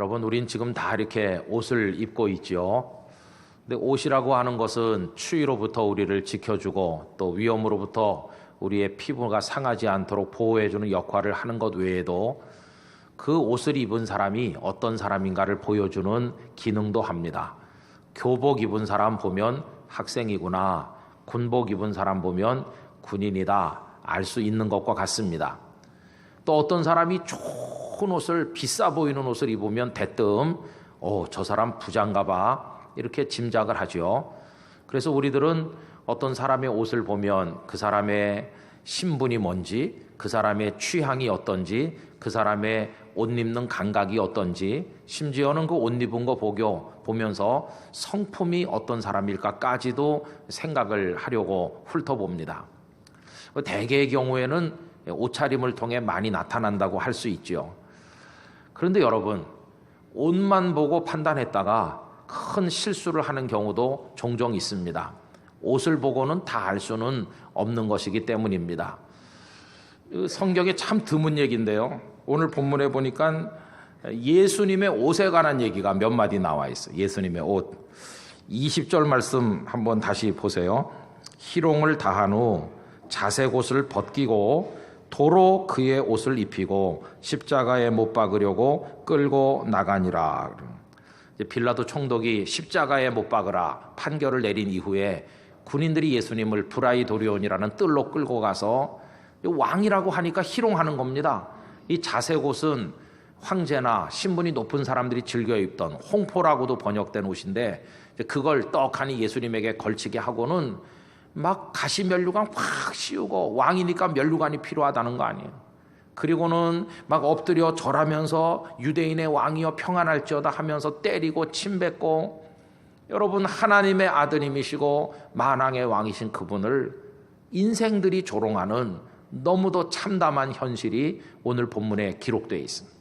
여러분, 우린 지금 다 이렇게 옷을 입고 있죠. 근데 옷이라고 하는 것은 추위로부터 우리를 지켜주고 또 위험으로부터 우리의 피부가 상하지 않도록 보호해주는 역할을 하는 것 외에도 그 옷을 입은 사람이 어떤 사람인가를 보여주는 기능도 합니다. 교복 입은 사람 보면 학생이구나, 군복 입은 사람 보면 군인이다 알 수 있는 것과 같습니다. 또 어떤 사람이 좋은 옷을, 비싸 보이는 옷을 입으면 대뜸 저 사람 부자인가 봐 이렇게 짐작을 하죠. 그래서 우리들은 어떤 사람의 옷을 보면 그 사람의 신분이 뭔지, 그 사람의 취향이 어떤지, 그 사람의 옷 입는 감각이 어떤지, 심지어는 그 옷 입은 거 보면서 성품이 어떤 사람일까까지도 생각을 하려고 훑어봅니다. 대개의 경우에는 옷차림을 통해 많이 나타난다고 할 수 있죠. 그런데 여러분, 옷만 보고 판단했다가 큰 실수를 하는 경우도 종종 있습니다. 옷을 보고는 다 알 수는 없는 것이기 때문입니다. 성경에 참 드문 얘기인데요. 오늘 본문에 보니까 예수님의 옷에 관한 얘기가 몇 마디 나와 있어요. 예수님의 옷. 20절 말씀 한번 다시 보세요. 희롱을 다한 후 자색 옷을 벗기고 도로 그의 옷을 입히고 십자가에 못 박으려고 끌고 나가니라. 빌라도 총독이 십자가에 못 박으라 판결을 내린 이후에 군인들이 예수님을 브라이도리온이라는 뜰로 끌고 가서 왕이라고 하니까 희롱하는 겁니다. 이 자색 옷은 황제나 신분이 높은 사람들이 즐겨 입던 홍포라고도 번역된 옷인데 그걸 떡하니 예수님에게 걸치게 하고는 막 가시 면류관 확 씌우고 왕이니까 면류관이 필요하다는 거 아니에요. 그리고는 막 엎드려 절하면서 유대인의 왕이여 평안할지어다 하면서 때리고 침뱉고, 여러분, 하나님의 아드님이시고 만왕의 왕이신 그분을 인생들이 조롱하는 너무도 참담한 현실이 오늘 본문에 기록되어 있습니다.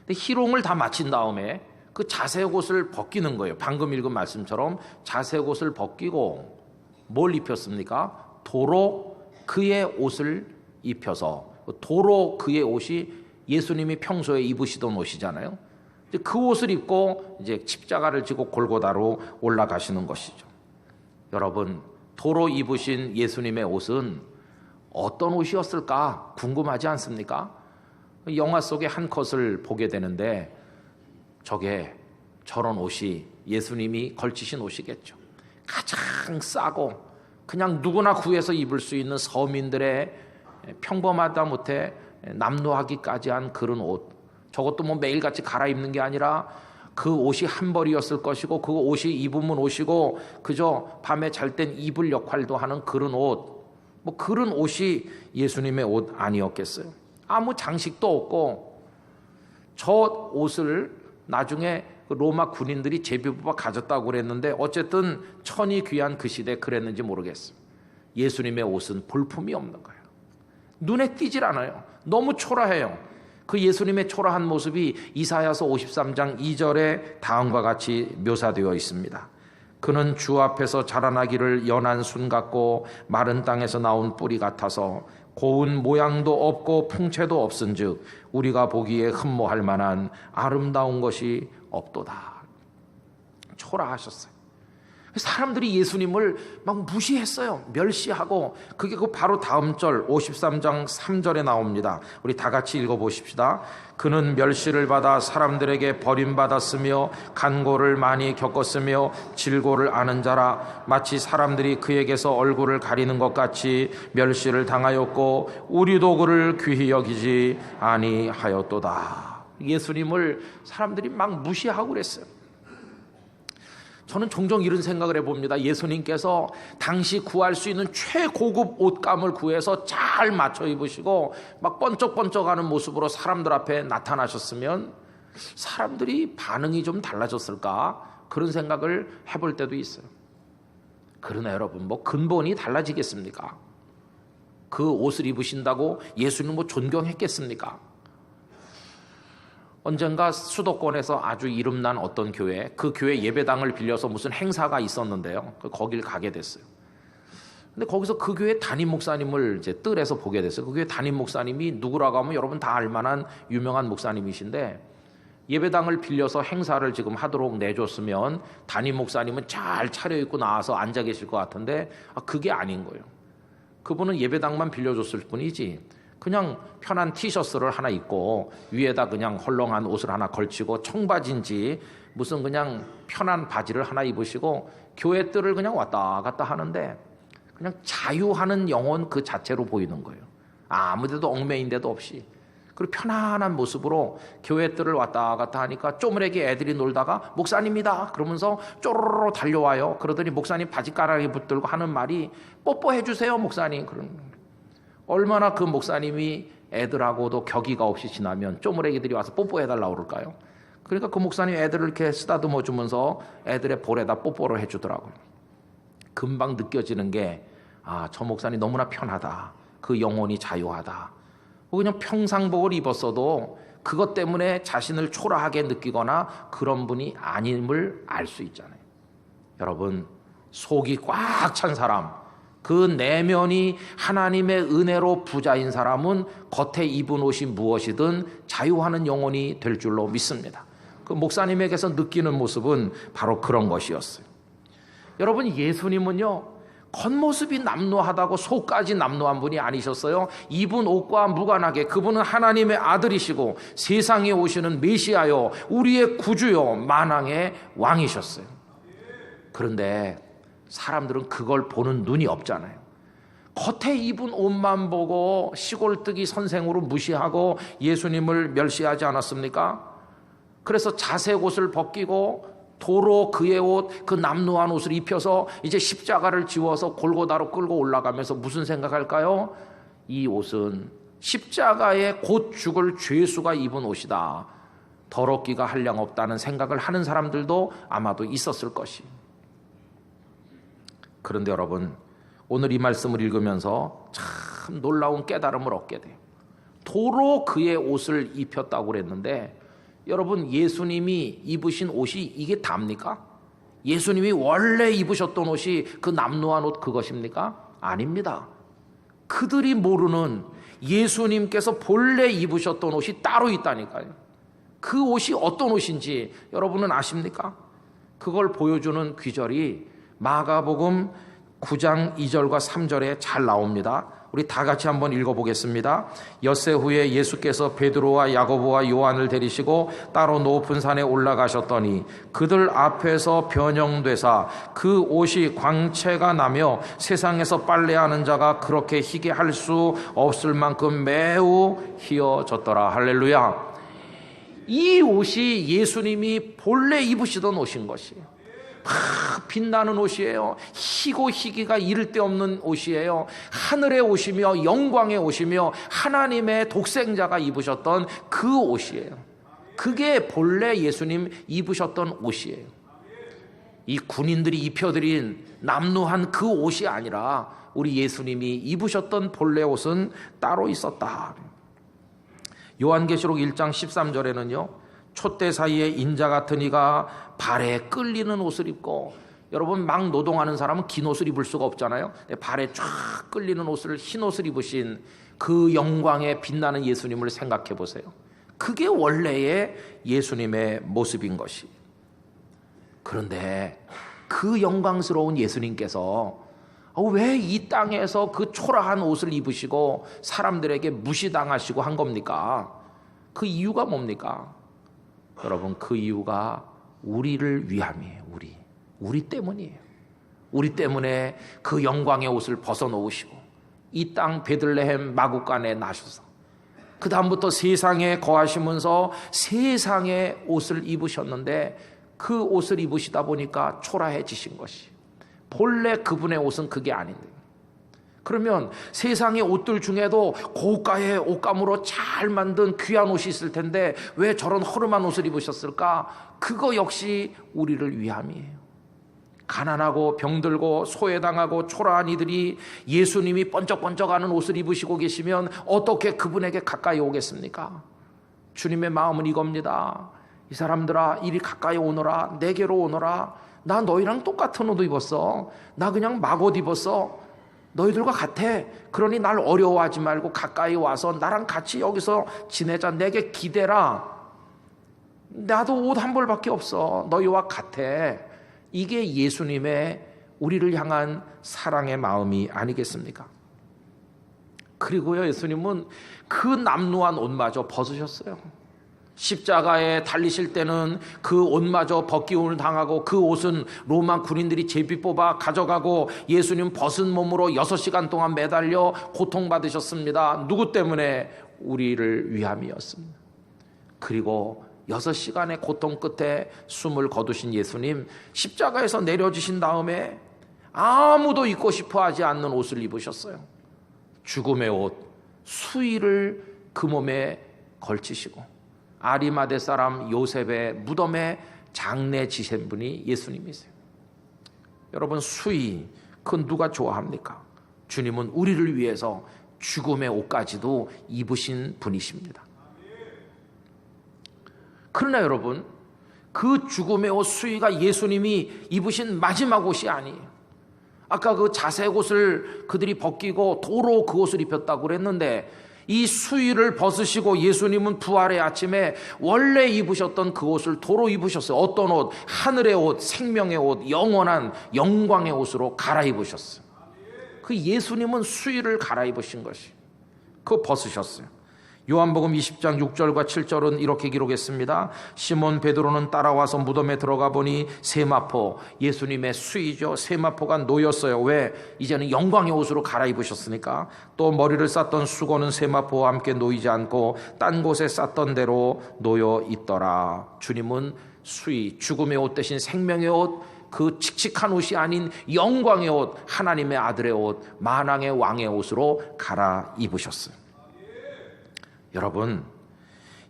근데 희롱을 다 마친 다음에 그 자색 옷을 벗기는 거예요. 방금 읽은 말씀처럼 자색 옷을 벗기고 뭘 입혔습니까? 도로 그의 옷을 입혀서, 도로 그의 옷이 예수님이 평소에 입으시던 옷이잖아요. 그 옷을 입고 이제 십자가를 지고 골고다로 올라가시는 것이죠. 여러분, 도로 입으신 예수님의 옷은 어떤 옷이었을까 궁금하지 않습니까? 영화 속의 한 컷을 보게 되는데 저런 옷이 예수님이 걸치신 옷이겠죠. 가장 싸고 그냥 누구나 구해서 입을 수 있는 서민들의 평범하다 못해 남노하기까지 한 그런 옷, 저것도 뭐 매일같이 갈아입는 게 아니라 그 옷이 한 벌이었을 것이고 그 옷이 입으면 옷이고 그저 밤에 잘 땐 입을 역할도 하는 그런 옷, 뭐 그런 옷이 예수님의 옷 아니었겠어요? 아무 장식도 없고 저 옷을 나중에 로마 군인들이 제비뽑아 가졌다고 그랬는데 어쨌든 천이 귀한 그 시대에 그랬는지 모르겠어요. 예수님의 옷은 볼품이 없는 거예요. 눈에 띄질 않아요. 너무 초라해요. 그 예수님의 초라한 모습이 이사야서 53장 2절에 다음과 같이 묘사되어 있습니다. 그는 주 앞에서 자라나기를 연한 순 같고 마른 땅에서 나온 뿌리 같아서 고운 모양도 없고 풍채도 없은즉 우리가 보기에 흠모할 만한 아름다운 것이 없도다. 초라하셨어요. 사람들이 예수님을 막 무시했어요. 멸시하고. 그게 그 바로 다음 절 53장 3절에 나옵니다. 우리 다 같이 읽어보십시다. 그는 멸시를 받아 사람들에게 버림받았으며 간고를 많이 겪었으며 질고를 아는 자라. 마치 사람들이 그에게서 얼굴을 가리는 것 같이 멸시를 당하였고 우리도 그를 귀히 여기지 아니하였도다. 예수님을 사람들이 막 무시하고 그랬어요. 저는 종종 이런 생각을 해봅니다. 예수님께서 당시 구할 수 있는 최고급 옷감을 구해서 잘 맞춰 입으시고 막 번쩍번쩍하는 모습으로 사람들 앞에 나타나셨으면 사람들이 반응이 좀 달라졌을까? 그런 생각을 해볼 때도 있어요. 그러나 여러분, 뭐 근본이 달라지겠습니까? 그 옷을 입으신다고 예수님 뭐 존경했겠습니까? 언젠가 수도권에서 아주 이름난 어떤 교회, 그 교회 예배당을 빌려서 무슨 행사가 있었는데요. 거길 가게 됐어요. 근데 거기서 그 교회 담임 목사님을 이제 뜰에서 보게 됐어요. 그 교회 담임 목사님이 누구라고 하면 여러분 다 알만한 유명한 목사님이신데 예배당을 빌려서 행사를 지금 하도록 내줬으면 담임 목사님은 잘 차려입고 나와서 앉아 계실 것 같은데 그게 아닌 거예요. 그분은 예배당만 빌려줬을 뿐이지 그냥 편한 티셔츠를 하나 입고 위에다 그냥 헐렁한 옷을 하나 걸치고 청바지인지 무슨 그냥 편한 바지를 하나 입으시고 교회 뜰을 그냥 왔다 갔다 하는데 그냥 자유하는 영혼 그 자체로 보이는 거예요. 아무데도 얽매인 데도 없이. 그리고 편안한 모습으로 교회 뜰을 왔다 갔다 하니까 쪼무레기 애들이 놀다가 목사님이다 그러면서 쪼로로 달려와요. 그러더니 목사님 바지가랑이 붙들고 하는 말이 뽀뽀해 주세요 목사님. 그런 얼마나 그 목사님이 애들하고도 격의가 없이 지나면 쪼무레기들이 와서 뽀뽀해달라고 그럴까요? 그러니까 그 목사님 애들을 이렇게 쓰다듬어 주면서 애들의 볼에다 뽀뽀를 해주더라고요. 금방 느껴지는 게 저 목사님 너무나 편하다. 그 영혼이 자유하다. 그냥 평상복을 입었어도 그것 때문에 자신을 초라하게 느끼거나 그런 분이 아님을 알 수 있잖아요. 여러분, 속이 꽉 찬 사람, 그 내면이 하나님의 은혜로 부자인 사람은 겉에 입은 옷이 무엇이든 자유하는 영혼이 될 줄로 믿습니다. 그 목사님에게서 느끼는 모습은 바로 그런 것이었어요. 여러분, 예수님은요 겉모습이 남루하다고 속까지 남루한 분이 아니셨어요. 입은 옷과 무관하게 그분은 하나님의 아들이시고 세상에 오시는 메시아요, 우리의 구주요, 만왕의 왕이셨어요. 그런데 사람들은 그걸 보는 눈이 없잖아요. 겉에 입은 옷만 보고 시골뜨기 선생으로 무시하고 예수님을 멸시하지 않았습니까? 그래서 자색 옷을 벗기고 도로 그의 옷, 그 남루한 옷을 입혀서 이제 십자가를 지워서 골고다로 끌고 올라가면서 무슨 생각할까요? 이 옷은 십자가에 곧 죽을 죄수가 입은 옷이다. 더럽기가 한량없다는 생각을 하는 사람들도 아마도 있었을 것이. 그런데 여러분, 오늘 이 말씀을 읽으면서 참 놀라운 깨달음을 얻게 돼요. 도로 그의 옷을 입혔다고 그랬는데 여러분, 예수님이 입으신 옷이 이게 답니까? 예수님이 원래 입으셨던 옷이 그 남루한 옷 그것입니까? 아닙니다. 그들이 모르는 예수님께서 본래 입으셨던 옷이 따로 있다니까요. 그 옷이 어떤 옷인지 여러분은 아십니까? 그걸 보여주는 귀절이 마가복음 9장 2절과 3절에 잘 나옵니다. 우리 다 같이 한번 읽어보겠습니다. 엿새 후에 예수께서 베드로와 야고보와 요한을 데리시고 따로 높은 산에 올라가셨더니 그들 앞에서 변형되사 그 옷이 광채가 나며 세상에서 빨래하는 자가 그렇게 희게 할 수 없을 만큼 매우 희어졌더라. 할렐루야. 이 옷이 예수님이 본래 입으시던 옷인 것이에요. 빛나는 옷이에요. 희고 희기가 이를 데 없는 옷이에요. 하늘의 옷이며 영광의 옷이며 하나님의 독생자가 입으셨던 그 옷이에요. 그게 본래 예수님 입으셨던 옷이에요. 이 군인들이 입혀드린 남루한 그 옷이 아니라 우리 예수님이 입으셨던 본래 옷은 따로 있었다. 요한계시록 1장 13절에는요 촛대 사이에 인자 같은 이가 발에 끌리는 옷을 입고, 여러분 막 노동하는 사람은 긴 옷을 입을 수가 없잖아요. 발에 쫙 끌리는 옷을, 흰 옷을 입으신 그 영광에 빛나는 예수님을 생각해 보세요. 그게 원래의 예수님의 모습인 것이. 그런데 그 영광스러운 예수님께서 왜 이 땅에서 그 초라한 옷을 입으시고 사람들에게 무시당하시고 한 겁니까? 그 이유가 뭡니까? 여러분, 그 이유가 우리를 위함이에요. 우리 때문이에요. 우리 때문에 그 영광의 옷을 벗어놓으시고 이 땅 베들레헴 마구간에 나셔서 그 다음부터 세상에 거하시면서 세상의 옷을 입으셨는데 그 옷을 입으시다 보니까 초라해지신 것이, 본래 그분의 옷은 그게 아닌데, 그러면 세상의 옷들 중에도 고가의 옷감으로 잘 만든 귀한 옷이 있을 텐데 왜 저런 허름한 옷을 입으셨을까? 그거 역시 우리를 위함이에요. 가난하고 병들고 소외당하고 초라한 이들이 예수님이 번쩍번쩍하는 옷을 입으시고 계시면 어떻게 그분에게 가까이 오겠습니까? 주님의 마음은 이겁니다. 이 사람들아, 이리 가까이 오너라. 내게로 오너라. 나 너희랑 똑같은 옷 입었어. 나 그냥 막옷 입었어. 너희들과 같아. 그러니 날 어려워하지 말고 가까이 와서 나랑 같이 여기서 지내자. 내게 기대라. 나도 옷 한 벌밖에 없어. 너희와 같아. 이게 예수님의 우리를 향한 사랑의 마음이 아니겠습니까? 그리고요, 예수님은 그 남루한 옷마저 벗으셨어요. 십자가에 달리실 때는 그 옷마저 벗기운을 당하고 그 옷은 로마 군인들이 제비 뽑아 가져가고 예수님 벗은 몸으로 6시간 동안 매달려 고통받으셨습니다. 누구 때문에? 우리를 위함이었습니다. 그리고 6시간의 고통 끝에 숨을 거두신 예수님, 십자가에서 내려지신 다음에 아무도 입고 싶어 하지 않는 옷을 입으셨어요. 죽음의 옷, 수의를 그 몸에 걸치시고 아리마대 사람 요셉의 무덤에 장례 지신 분이 예수님이세요. 여러분, 수의, 그건 누가 좋아합니까? 주님은 우리를 위해서 죽음의 옷까지도 입으신 분이십니다. 그러나 여러분, 그 죽음의 옷 수의가 예수님이 입으신 마지막 옷이 아니에요. 아까 그 자색 옷을 그들이 벗기고 도로 그 옷을 입혔다고 그랬는데, 이 수의를 벗으시고 예수님은 부활의 아침에 원래 입으셨던 그 옷을 도로 입으셨어요. 어떤 옷? 하늘의 옷, 생명의 옷, 영원한 영광의 옷으로 갈아입으셨어요. 그 예수님은 수의를 갈아입으신 것이, 그거 벗으셨어요. 요한복음 20장 6절과 7절은 이렇게 기록했습니다. 시몬 베드로는 따라와서 무덤에 들어가 보니 세마포, 예수님의 수의죠, 세마포가 놓였어요. 왜? 이제는 영광의 옷으로 갈아입으셨으니까. 또 머리를 쌌던 수건은 세마포와 함께 놓이지 않고 딴 곳에 쌌던 대로 놓여 있더라. 주님은 수의, 죽음의 옷 대신 생명의 옷, 그 칙칙한 옷이 아닌 영광의 옷, 하나님의 아들의 옷, 만왕의 왕의 옷으로 갈아입으셨어요. 여러분,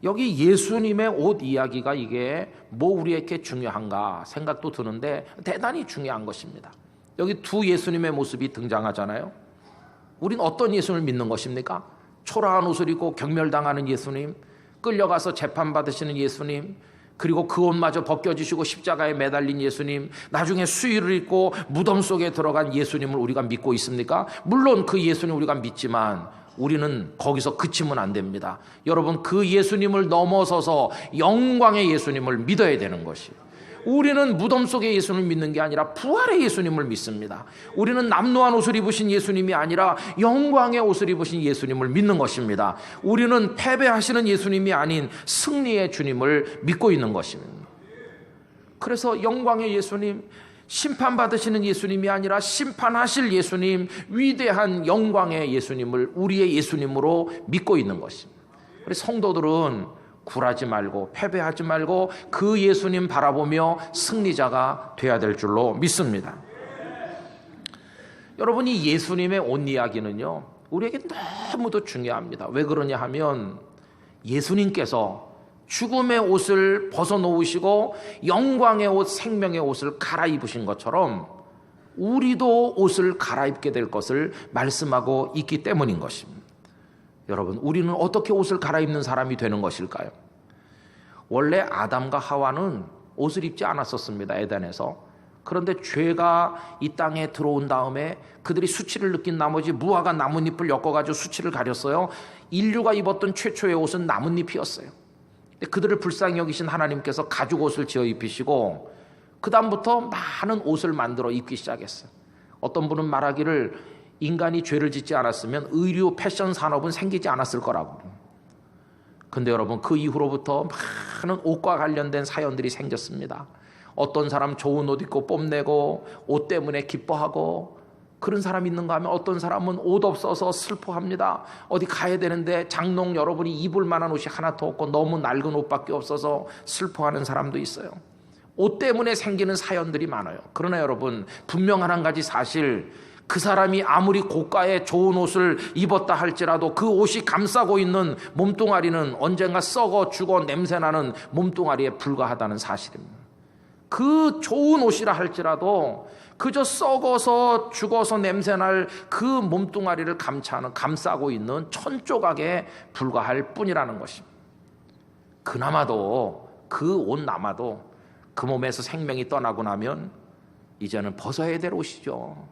여기 예수님의 옷 이야기가 이게 뭐 우리에게 중요한가 생각도 드는데 대단히 중요한 것입니다. 여기 두 예수님의 모습이 등장하잖아요. 우린 어떤 예수님을 믿는 것입니까? 초라한 옷을 입고 경멸당하는 예수님, 끌려가서 재판받으시는 예수님, 그리고 그 옷마저 벗겨지시고 십자가에 매달린 예수님, 나중에 수의를 입고 무덤 속에 들어간 예수님을 우리가 믿고 있습니까? 물론 그 예수님 우리가 믿지만 우리는 거기서 그치면 안 됩니다. 여러분, 그 예수님을 넘어서서 영광의 예수님을 믿어야 되는 것이에요. 우리는 무덤 속의 예수님을 믿는 게 아니라 부활의 예수님을 믿습니다. 우리는 남루한 옷을 입으신 예수님이 아니라 영광의 옷을 입으신 예수님을 믿는 것입니다. 우리는 패배하시는 예수님이 아닌 승리의 주님을 믿고 있는 것입니다. 그래서 영광의 예수님, 심판받으시는 예수님이 아니라 심판하실 예수님, 위대한 영광의 예수님을 우리의 예수님으로 믿고 있는 것입니다. 우리 성도들은 굴하지 말고 패배하지 말고 그 예수님 바라보며 승리자가 돼야 될 줄로 믿습니다. 여러분, 이 예수님의 옷 이야기는요, 우리에게 너무도 중요합니다. 왜 그러냐 하면 예수님께서 죽음의 옷을 벗어놓으시고 영광의 옷, 생명의 옷을 갈아입으신 것처럼 우리도 옷을 갈아입게 될 것을 말씀하고 있기 때문인 것입니다. 여러분, 우리는 어떻게 옷을 갈아입는 사람이 되는 것일까요? 원래 아담과 하와는 옷을 입지 않았었습니다, 에덴에서. 그런데 죄가 이 땅에 들어온 다음에 그들이 수치를 느낀 나머지 무화과 나뭇잎을 엮어가지고 수치를 가렸어요. 인류가 입었던 최초의 옷은 나뭇잎이었어요. 그들을 불쌍히 여기신 하나님께서 가죽 옷을 지어 입히시고 그 다음부터 많은 옷을 만들어 입기 시작했어요. 어떤 분은 말하기를 인간이 죄를 짓지 않았으면 의류 패션 산업은 생기지 않았을 거라고. 근데 여러분, 그 이후로부터 많은 옷과 관련된 사연들이 생겼습니다. 어떤 사람 좋은 옷 입고 뽐내고 옷 때문에 기뻐하고, 그런 사람 있는가 하면 어떤 사람은 옷 없어서 슬퍼합니다. 어디 가야 되는데 장롱 여러분이 입을 만한 옷이 하나도 없고 너무 낡은 옷밖에 없어서 슬퍼하는 사람도 있어요. 옷 때문에 생기는 사연들이 많아요. 그러나 여러분, 분명한 한 가지 사실, 그 사람이 아무리 고가의 좋은 옷을 입었다 할지라도 그 옷이 감싸고 있는 몸뚱아리는 언젠가 썩어 죽어 냄새나는 몸뚱아리에 불과하다는 사실입니다. 그 좋은 옷이라 할지라도 그저 썩어서 죽어서 냄새날 그 몸뚱아리를 감싸고 있는 천조각에 불과할 뿐이라는 것입니다. 그나마도 그 옷 남아도 그 몸에서 생명이 떠나고 나면 이제는 벗어야 될 옷이죠.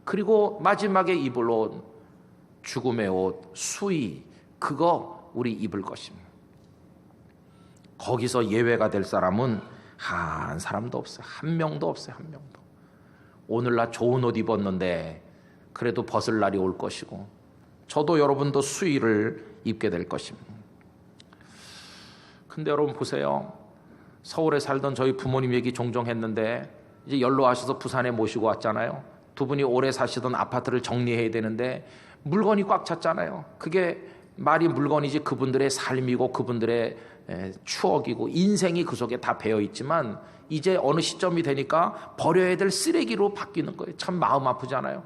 그리고 마지막에 입을 옷, 죽음의 옷, 수의, 그거 우리 입을 것입니다. 거기서 예외가 될 사람은 한 사람도 없어요. 한 명도 없어요. 한 명도. 오늘날 좋은 옷 입었는데 그래도 벗을 날이 올 것이고, 저도 여러분도 수의를 입게 될 것입니다. 근데 여러분 보세요. 서울에 살던 저희 부모님 얘기 종종 했는데 이제 연로하셔서 부산에 모시고 왔잖아요. 두 분이 오래 사시던 아파트를 정리해야 되는데 물건이 꽉 찼잖아요. 그게 말이 물건이지 그분들의 삶이고 그분들의 추억이고 인생이 그 속에 다 배어 있지만 이제 어느 시점이 되니까 버려야 될 쓰레기로 바뀌는 거예요. 참 마음 아프잖아요.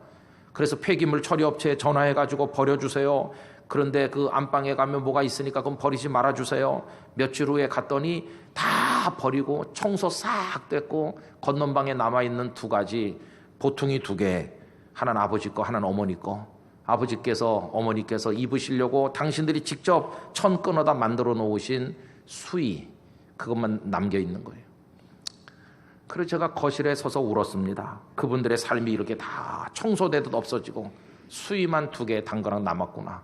그래서 폐기물 처리업체에 전화해가지고 버려주세요. 그런데 그 안방에 가면 뭐가 있으니까 그럼 버리지 말아주세요. 며칠 후에 갔더니 다 버리고 청소 싹 됐고 건넌방에 남아있는 두 가지, 보퉁이 두 개, 하나는 아버지 거, 하나는 어머니 거. 아버지께서 어머니께서 입으시려고 당신들이 직접 천 끊어다 만들어 놓으신 수의, 그것만 남겨 있는 거예요. 그래서 제가 거실에 서서 울었습니다. 그분들의 삶이 이렇게 다 청소되듯 없어지고 수의만 두 개 당근랑 남았구나.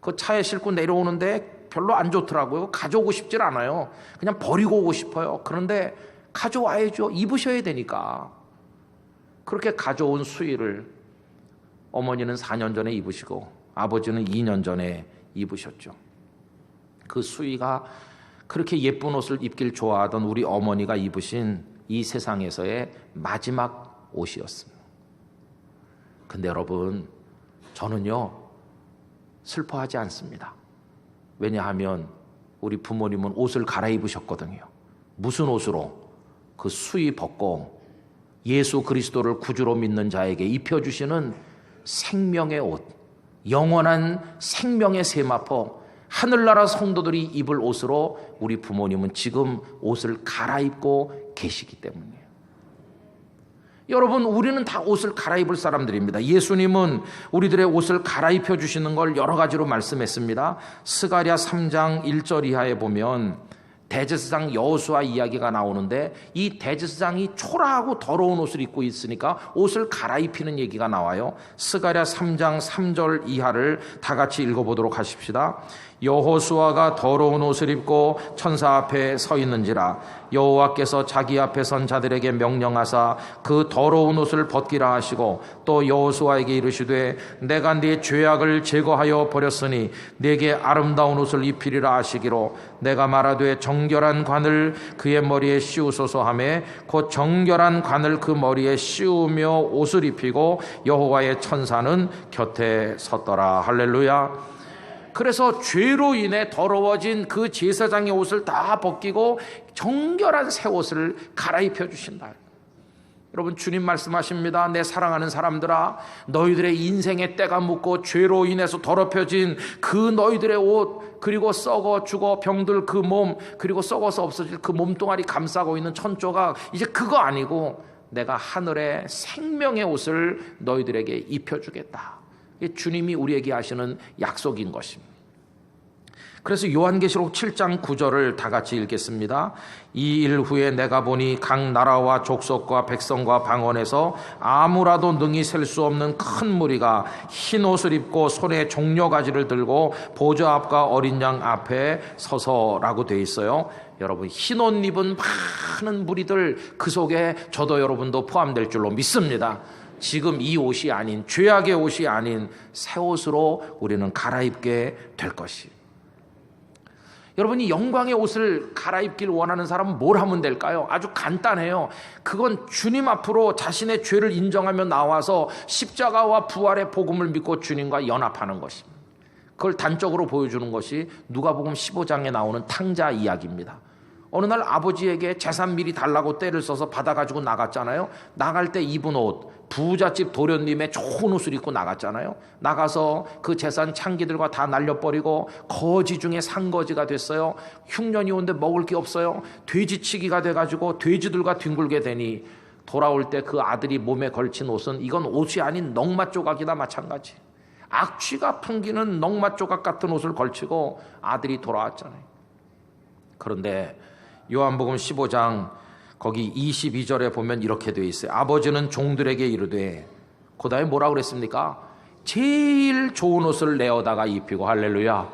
그 차에 싣고 내려오는데 별로 안 좋더라고요. 가져오고 싶질 않아요. 그냥 버리고 오고 싶어요. 그런데 가져와야죠. 입으셔야 되니까. 그렇게 가져온 수의를 어머니는 4년 전에 입으시고 아버지는 2년 전에 입으셨죠. 그 수의가 그렇게 예쁜 옷을 입길 좋아하던 우리 어머니가 입으신 이 세상에서의 마지막 옷이었습니다. 근데 여러분, 저는요 슬퍼하지 않습니다. 왜냐하면 우리 부모님은 옷을 갈아입으셨거든요. 무슨 옷으로? 그 수의 벗고 예수 그리스도를 구주로 믿는 자에게 입혀주시는 생명의 옷, 영원한 생명의 세마포, 하늘나라 성도들이 입을 옷으로 우리 부모님은 지금 옷을 갈아입고 계시기 때문이에요. 여러분, 우리는 다 옷을 갈아입을 사람들입니다. 예수님은 우리들의 옷을 갈아입혀 주시는 걸 여러 가지로 말씀했습니다. 스가랴 3장 1절 이하에 보면 대제사장 여호수아 이야기가 나오는데 이 대제사장이 초라하고 더러운 옷을 입고 있으니까 옷을 갈아입히는 얘기가 나와요. 스가랴 3장 3절 이하를 다 같이 읽어보도록 하십시다. 여호수아가 더러운 옷을 입고 천사 앞에 서 있는지라 여호와께서 자기 앞에 선 자들에게 명령하사 그 더러운 옷을 벗기라 하시고 또 여호수아에게 이르시되 내가 네 죄악을 제거하여 버렸으니 네게 아름다운 옷을 입히리라 하시기로 내가 말하되 정결한 관을 그의 머리에 씌우소서 하매 곧 정결한 관을 그 머리에 씌우며 옷을 입히고 여호와의 천사는 곁에 섰더라. 할렐루야. 그래서 죄로 인해 더러워진 그 제사장의 옷을 다 벗기고 정결한 새 옷을 갈아입혀 주신다. 여러분, 주님 말씀하십니다. 내 사랑하는 사람들아, 너희들의 인생의 때가 묻고 죄로 인해서 더럽혀진 그 너희들의 옷, 그리고 썩어 죽어 병들 그 몸, 그리고 썩어서 없어질 그 몸뚱아리 감싸고 있는 천조각, 이제 그거 아니고 내가 하늘의 생명의 옷을 너희들에게 입혀주겠다. 이게 주님이 우리에게 하시는 약속인 것입니다. 그래서 요한계시록 7장 9절을 다 같이 읽겠습니다. 이 일 후에 내가 보니 각 나라와 족속과 백성과 방언에서 아무라도 능히 셀 수 없는 큰 무리가 흰 옷을 입고 손에 종려가지를 들고 보좌 앞과 어린 양 앞에 서서라고 되어 있어요. 여러분, 흰 옷 입은 많은 무리들, 그 속에 저도 여러분도 포함될 줄로 믿습니다. 지금 이 옷이 아닌, 죄악의 옷이 아닌 새 옷으로 우리는 갈아입게 될 것이. 여러분이 영광의 옷을 갈아입길 원하는 사람은 뭘 하면 될까요? 아주 간단해요. 그건 주님 앞으로 자신의 죄를 인정하며 나와서 십자가와 부활의 복음을 믿고 주님과 연합하는 것입니다. 그걸 단적으로 보여주는 것이 누가복음 15장에 나오는 탕자 이야기입니다. 어느 날 아버지에게 재산 미리 달라고 떼를 써서 받아가지고 나갔잖아요. 나갈 때 입은 옷, 부잣집 도련님의 좋은 옷을 입고 나갔잖아요. 나가서 그 재산 창기들과 다 날려버리고 거지 중에 상거지가 됐어요. 흉년이 오는데 먹을 게 없어요. 돼지치기가 돼가지고 돼지들과 뒹굴게 되니 돌아올 때 그 아들이 몸에 걸친 옷은 이건 옷이 아닌 넝마 조각이나 마찬가지. 악취가 풍기는 넝마 조각 같은 옷을 걸치고 아들이 돌아왔잖아요. 그런데 요한복음 15장 거기 22절에 보면 이렇게 되어 있어요. 아버지는 종들에게 이르되, 그 다음에 뭐라고 그랬습니까? 제일 좋은 옷을 내어다가 입히고, 할렐루야.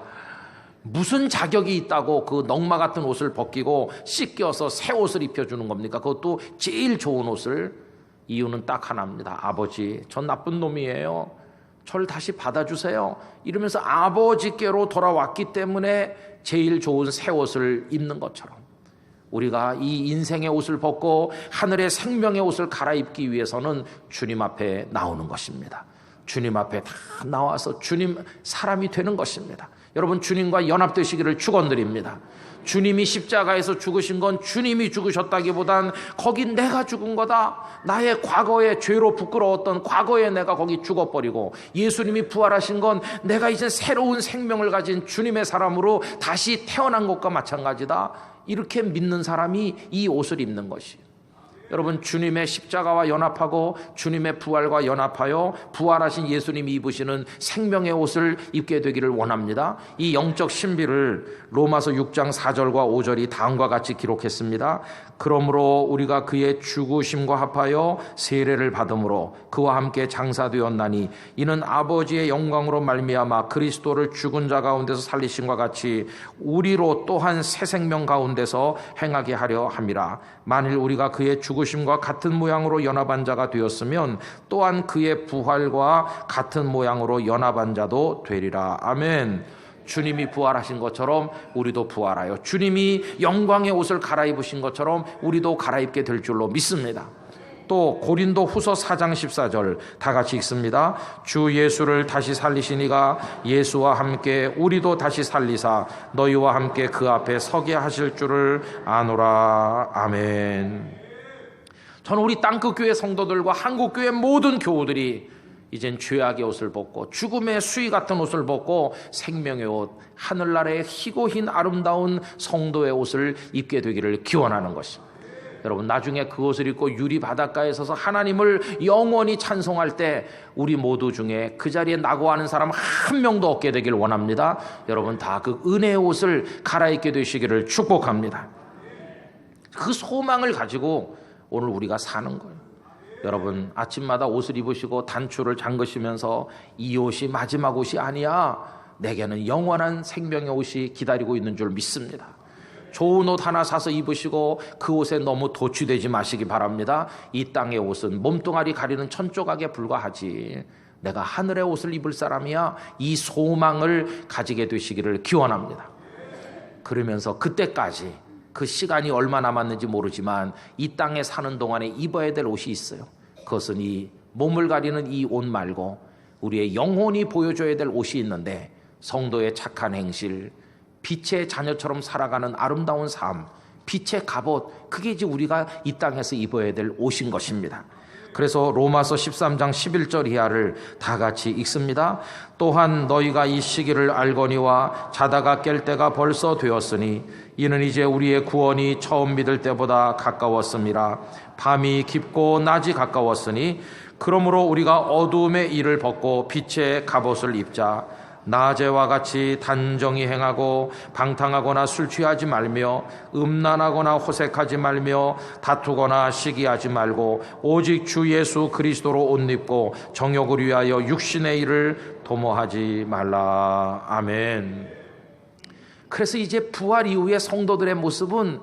무슨 자격이 있다고 그 넝마 같은 옷을 벗기고 씻겨서 새 옷을 입혀주는 겁니까? 그것도 제일 좋은 옷을. 이유는 딱 하나입니다. 아버지, 전 나쁜 놈이에요. 저를 다시 받아주세요. 이러면서 아버지께로 돌아왔기 때문에 제일 좋은 새 옷을 입는 것처럼 우리가 이 인생의 옷을 벗고 하늘의 생명의 옷을 갈아입기 위해서는 주님 앞에 나오는 것입니다. 주님 앞에 다 나와서 주님 사람이 되는 것입니다. 여러분, 주님과 연합되시기를 축원드립니다. 주님이 십자가에서 죽으신 건 주님이 죽으셨다기보단 거긴 내가 죽은 거다. 나의 과거의 죄로 부끄러웠던 과거에 내가 거기 죽어버리고, 예수님이 부활하신 건 내가 이제 새로운 생명을 가진 주님의 사람으로 다시 태어난 것과 마찬가지다. 이렇게 믿는 사람이 이 옷을 입는 것이에요. 여러분, 주님의 십자가와 연합하고 주님의 부활과 연합하여 부활하신 예수님이 입으시는 생명의 옷을 입게 되기를 원합니다. 이 영적 신비를 로마서 6장 4절과 5절이 다음과 같이 기록했습니다. 그러므로 우리가 그의 죽으심과 합하여 세례를 받음으로 그와 함께 장사되었나니 이는 아버지의 영광으로 말미암아 그리스도를 죽은 자 가운데서 살리심과 같이 우리로 또한 새 생명 가운데서 행하게 하려 함이라. 만일 우리가 그의 죽으심과 같은 모양으로 연합한 자가 되었으면 또한 그의 부활과 같은 모양으로 연합한 자도 되리라. 아멘. 주님이 부활하신 것처럼 우리도 부활하여 주님이 영광의 옷을 갈아입으신 것처럼 우리도 갈아입게 될 줄로 믿습니다. 또 고린도 후서 4장 14절 다 같이 읽습니다. 주 예수를 다시 살리시니가 예수와 함께 우리도 다시 살리사 너희와 함께 그 앞에 서게 하실 줄을 아노라. 아멘. 저는 우리 땅끝교회 성도들과 한국교회 모든 교우들이 이젠 죄악의 옷을 벗고 죽음의 수위 같은 옷을 벗고 생명의 옷, 하늘나라의 희고 흰 아름다운 성도의 옷을 입게 되기를 기원하는 것입니다. 여러분, 나중에 그 옷을 입고 유리 바닷가에 서서 하나님을 영원히 찬송할 때 우리 모두 중에 그 자리에 낙오하는 사람 한 명도 없게 되길 원합니다. 여러분, 다 그 은혜의 옷을 갈아입게 되시기를 축복합니다. 그 소망을 가지고 오늘 우리가 사는 거예요. 여러분, 아침마다 옷을 입으시고 단추를 잠그시면서 이 옷이 마지막 옷이 아니야, 내게는 영원한 생명의 옷이 기다리고 있는 줄 믿습니다. 좋은 옷 하나 사서 입으시고 그 옷에 너무 도취되지 마시기 바랍니다. 이 땅의 옷은 몸뚱아리 가리는 천조각에 불과하지, 내가 하늘의 옷을 입을 사람이야, 이 소망을 가지게 되시기를 기원합니다. 그러면서 그때까지 그 시간이 얼마 남았는지 모르지만 이 땅에 사는 동안에 입어야 될 옷이 있어요. 그것은 이 몸을 가리는 이 옷 말고 우리의 영혼이 보여줘야 될 옷이 있는데, 성도의 착한 행실, 빛의 자녀처럼 살아가는 아름다운 삶, 빛의 갑옷, 그게 이제 우리가 이 땅에서 입어야 될 옷인 것입니다. 그래서 로마서 13장 11절 이하를 다 같이 읽습니다. 또한 너희가 이 시기를 알거니와 자다가 깰 때가 벌써 되었으니 이는 이제 우리의 구원이 처음 믿을 때보다 가까웠음이라. 밤이 깊고 낮이 가까웠으니 그러므로 우리가 어두움의 일을 벗고 빛의 갑옷을 입자. 낮에와 같이 단정히 행하고 방탕하거나 술 취하지 말며 음란하거나 호색하지 말며 다투거나 시기하지 말고 오직 주 예수 그리스도로 옷 입고 정욕을 위하여 육신의 일을 도모하지 말라. 아멘. 그래서 이제 부활 이후의 성도들의 모습은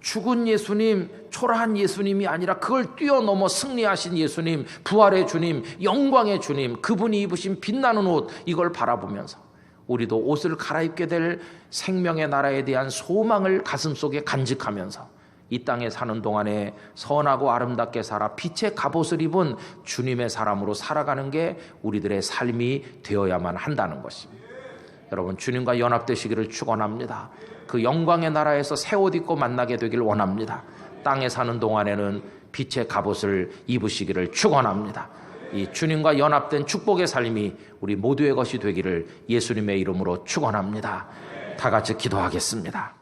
죽은 예수님, 초라한 예수님이 아니라 그걸 뛰어넘어 승리하신 예수님, 부활의 주님, 영광의 주님, 그분이 입으신 빛나는 옷, 이걸 바라보면서 우리도 옷을 갈아입게 될 생명의 나라에 대한 소망을 가슴속에 간직하면서 이 땅에 사는 동안에 선하고 아름답게 살아 빛의 갑옷을 입은 주님의 사람으로 살아가는 게 우리들의 삶이 되어야만 한다는 것입니다. 여러분, 주님과 연합되시기를 축원합니다. 그 영광의 나라에서 새 옷 입고 만나게 되길 원합니다. 땅에 사는 동안에는 빛의 갑옷을 입으시기를 축원합니다. 이 주님과 연합된 축복의 삶이 우리 모두의 것이 되기를 예수님의 이름으로 축원합니다. 다 같이 기도하겠습니다.